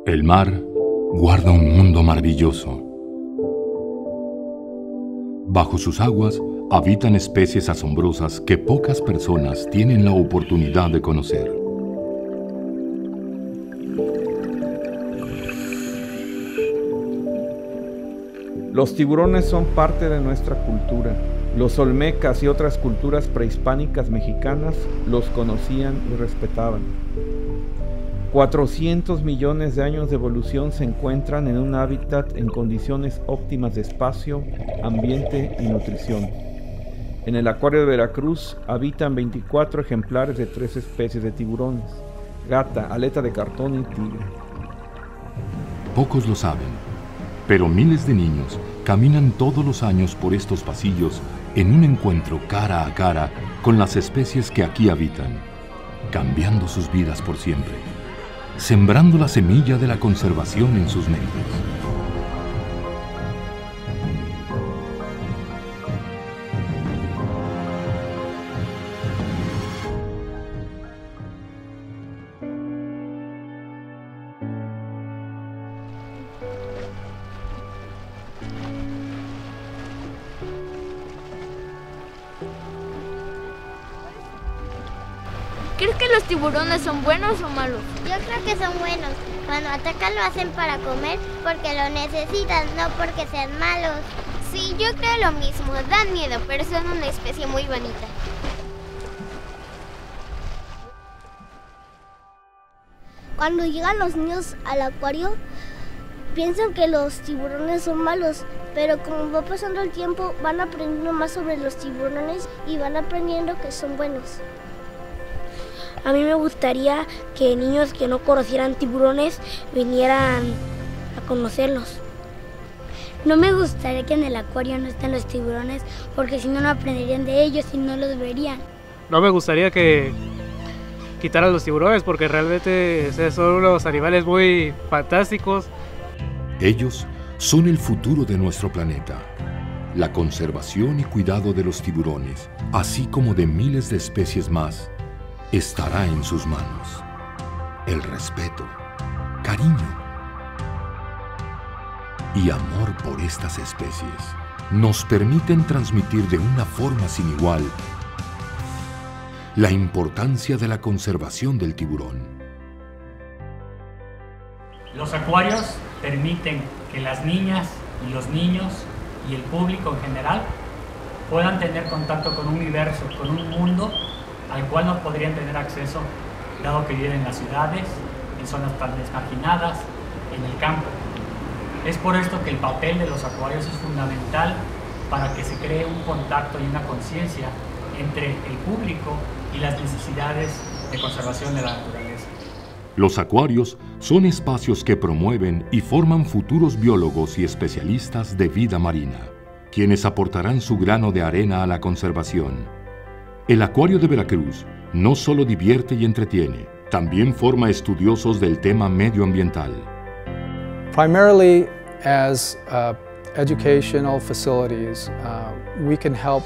El mar guarda un mundo maravilloso. Bajo sus aguas habitan especies asombrosas que pocas personas tienen la oportunidad de conocer. Los tiburones son parte de nuestra cultura. Los olmecas y otras culturas prehispánicas mexicanas los conocían y respetaban. 400 millones de años de evolución se encuentran en un hábitat en condiciones óptimas de espacio, ambiente y nutrición. En el acuario de Veracruz habitan 24 ejemplares de 3 especies de tiburones: gata, aleta de cartón y tigre. Pocos lo saben, pero miles de niños caminan todos los años por estos pasillos en un encuentro cara a cara con las especies que aquí habitan, cambiando sus vidas por siempre, sembrando la semilla de la conservación en sus mentes. ¿Crees que los tiburones son buenos o malos? Yo creo que son buenos. Cuando atacan lo hacen para comer porque lo necesitan, no porque sean malos. Sí, yo creo lo mismo. Dan miedo, pero son una especie muy bonita. Cuando llegan los niños al acuario, piensan que los tiburones son malos, pero como va pasando el tiempo, van aprendiendo más sobre los tiburones y van aprendiendo que son buenos. A mí me gustaría que niños que no conocieran tiburones vinieran a conocerlos. No me gustaría que en el acuario no estén los tiburones, porque si no, no aprenderían de ellos y no los verían. No me gustaría que quitaran los tiburones, porque realmente son unos animales muy fantásticos. Ellos son el futuro de nuestro planeta. La conservación y cuidado de los tiburones, así como de miles de especies más, estará en sus manos. El respeto, cariño y amor por estas especies nos permiten transmitir de una forma sin igual la importancia de la conservación del tiburón. Los acuarios permiten que las niñas y los niños y el público en general puedan tener contacto con un universo, con un mundo al cual no podrían tener acceso, dado que viven en las ciudades, en zonas tan desmarginadas, en el campo. Es por esto que el papel de los acuarios es fundamental para que se cree un contacto y una conciencia entre el público y las necesidades de conservación de la naturaleza. Los acuarios son espacios que promueven y forman futuros biólogos y especialistas de vida marina, quienes aportarán su grano de arena a la conservación. El Acuario de Veracruz no solo divierte y entretiene, también forma estudiosos del tema medioambiental. Primarily as educational facilities, we can help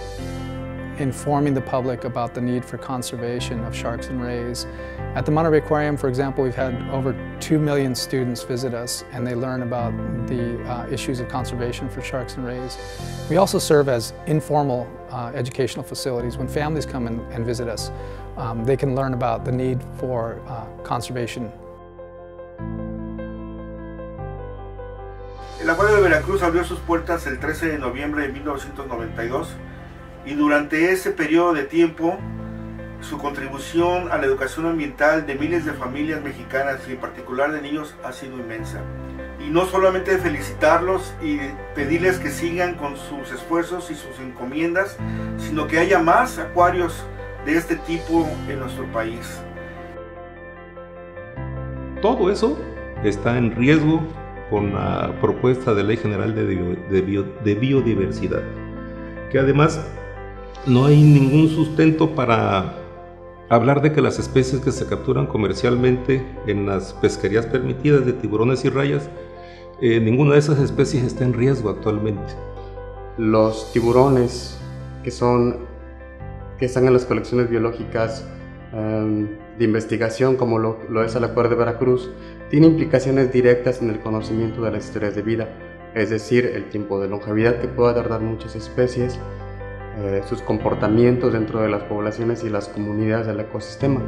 informing the public about the need for conservation of sharks and rays. At the Monterey Aquarium, for example, we've had over 2 million students visit us, and they learn about the issues of conservation for sharks and rays. We also serve as informal educational facilities. When families come and visit us, they can learn about the need for conservation. El Acuario de Veracruz abrió sus puertas el 13 de noviembre de 1992 y durante ese periodo de tiempo su contribución a la educación ambiental de miles de familias mexicanas y en particular de niños ha sido inmensa. Y no solamente felicitarlos y pedirles que sigan con sus esfuerzos y sus encomiendas, sino que haya más acuarios de este tipo en nuestro país. Todo eso está en riesgo con la propuesta de Ley General de Biodiversidad, que además no hay ningún sustento para hablar de que las especies que se capturan comercialmente en las pesquerías permitidas de tiburones y rayas, ninguna de esas especies está en riesgo actualmente. Los tiburones que están en las colecciones biológicas de investigación, como lo es el Acuario de Veracruz, tiene implicaciones directas en el conocimiento de las historias de vida, es decir, el tiempo de longevidad que pueda tardar muchas especies, sus comportamientos dentro de las poblaciones y las comunidades del ecosistema.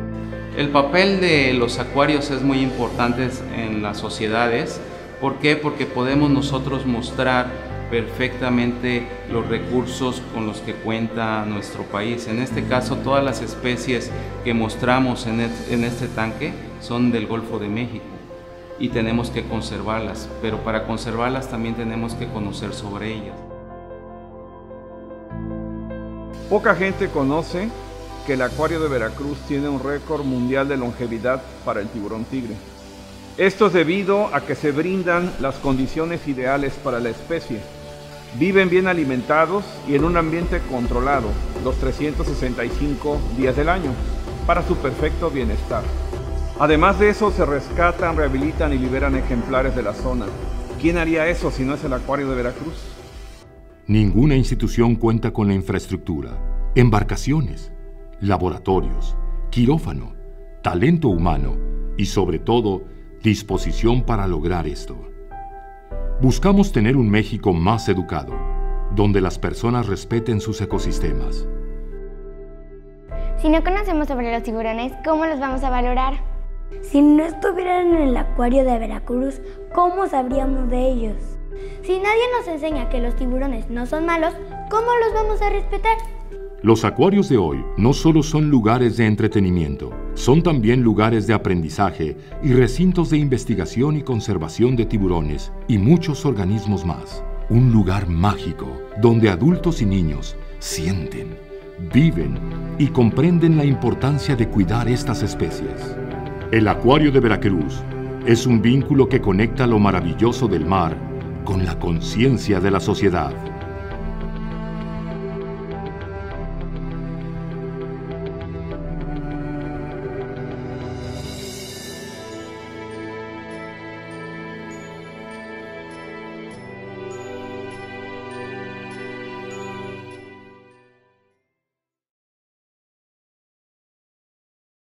El papel de los acuarios es muy importante en las sociedades. ¿Por qué? Porque podemos nosotros mostrar perfectamente los recursos con los que cuenta nuestro país. En este caso, todas las especies que mostramos en este tanque son del Golfo de México y tenemos que conservarlas, pero para conservarlas también tenemos que conocer sobre ellas. Poca gente conoce que el acuario de Veracruz tiene un récord mundial de longevidad para el tiburón tigre. Esto es debido a que se brindan las condiciones ideales para la especie. Viven bien alimentados y en un ambiente controlado los 365 días del año para su perfecto bienestar. Además de eso, se rescatan, rehabilitan y liberan ejemplares de la zona. ¿Quién haría eso si no es el acuario de Veracruz? Ninguna institución cuenta con la infraestructura, embarcaciones, laboratorios, quirófano, talento humano y, sobre todo, disposición para lograr esto. Buscamos tener un México más educado, donde las personas respeten sus ecosistemas. Si no conocemos sobre los tiburones, ¿cómo los vamos a valorar? Si no estuvieran en el acuario de Veracruz, ¿cómo sabríamos de ellos? Si nadie nos enseña que los tiburones no son malos, ¿cómo los vamos a respetar? Los acuarios de hoy no solo son lugares de entretenimiento, son también lugares de aprendizaje y recintos de investigación y conservación de tiburones y muchos organismos más. Un lugar mágico donde adultos y niños sienten, viven y comprenden la importancia de cuidar estas especies. El acuario de Veracruz es un vínculo que conecta lo maravilloso del mar con la conciencia de la sociedad.